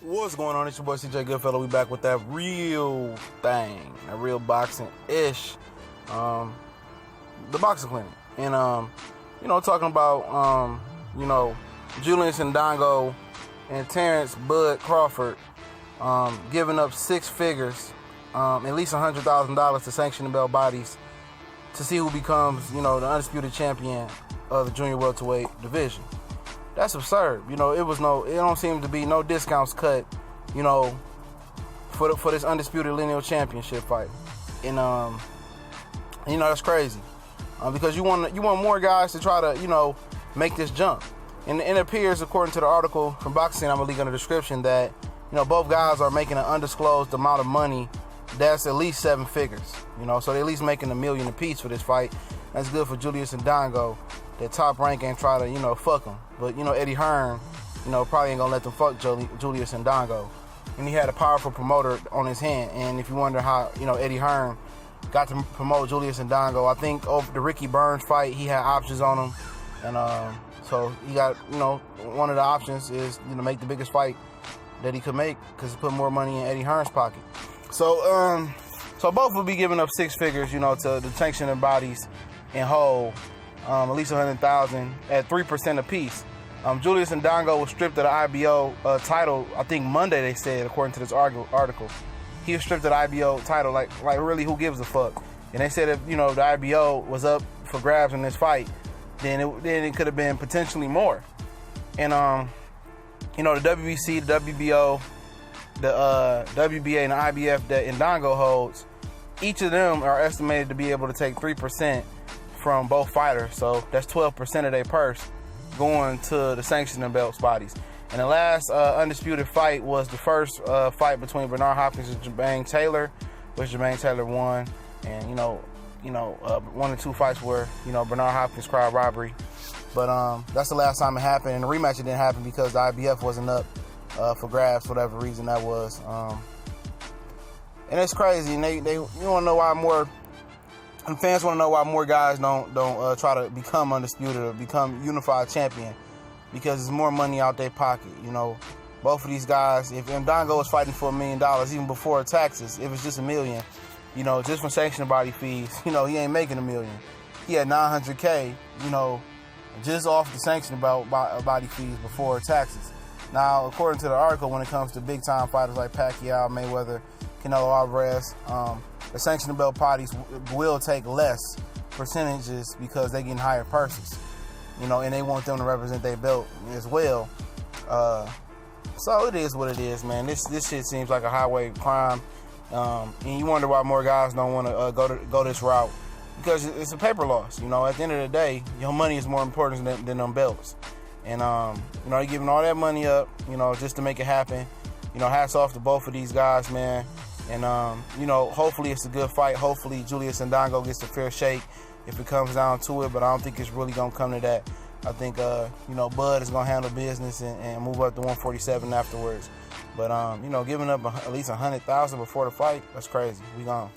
What's going on? It's your boy CJ Goodfellow. We back with that real thing, that real boxing-ish, the boxing clinic. And, talking about, Julius Indongo and Terence Bud Crawford giving up six figures, at least $100,000 to sanctioning bodies to see who becomes, the undisputed champion of the junior welterweight division. That's absurd. It don't seem to be no discounts cut, for this undisputed lineal championship fight. And that's crazy. Because you want more guys to try to, make this jump. And it appears, according to the article from Boxing, I'm gonna link in the description, that, both guys are making an undisclosed amount of money that's at least seven figures. So they're at least making $1 million apiece for this fight. That's good for Julius Indongo. That Top Rank ain't try to, fuck him. But, Eddie Hearn, probably ain't gonna let them fuck Julius Indongo. And he had a powerful promoter on his hand. And if you wonder how, Eddie Hearn got to promote Julius Indongo, I think over the Ricky Burns fight, he had options on him. And so he got, one of the options is, make the biggest fight that he could make, because he put more money in Eddie Hearn's pocket. So, both will be giving up six figures, to the sanctioning bodies in whole. At least $100,000 at 3% apiece. Julius Indongo was stripped of the IBO title, I think Monday, they said, according to this article. He was stripped of the IBO title, like really, who gives a fuck? And they said if, the IBO was up for grabs in this fight, then it could have been potentially more. And, the WBC, the WBO, the WBA, and the IBF that Indongo holds, each of them are estimated to be able to take 3% from both fighters, so that's 12% of their purse going to the sanctioning belts bodies. And the last undisputed fight was the first fight between Bernard Hopkins and Jermaine Taylor, which Jermaine Taylor won. And 1 and 2 fights were Bernard Hopkins crowd robbery, but that's the last time it happened. And the rematch, it didn't happen because the IBF wasn't up for grabs for whatever reason that was. And it's crazy. And they want to know why more. And fans want to know why more guys don't try to become undisputed or become unified champion, because there's more money out their pocket. Both of these guys, if Indongo was fighting for $1 million, even before taxes, if it's just $1 million, just from sanctioning body fees, he ain't making $1 million. He had $900K, just off the sanctioning body fees before taxes. Now, according to the article, when it comes to big time fighters like Pacquiao, Mayweather, Canelo Alvarez, the sanctioning belt bodies will take less percentages because they're getting higher purses, and they want them to represent their belt as well. So it is what it is, man. This shit seems like a highway crime, and you wonder why more guys don't want to go this route, because it's a paper loss. At the end of the day, your money is more important than them belts, and they're giving all that money up, just to make it happen. Hats off to both of these guys, man. And, hopefully it's a good fight. Hopefully Julius Indongo gets a fair shake if it comes down to it, but I don't think it's really going to come to that. I think, Bud is going to handle business and move up to 147 afterwards. But, giving up at least $100,000 before the fight, that's crazy. We gone.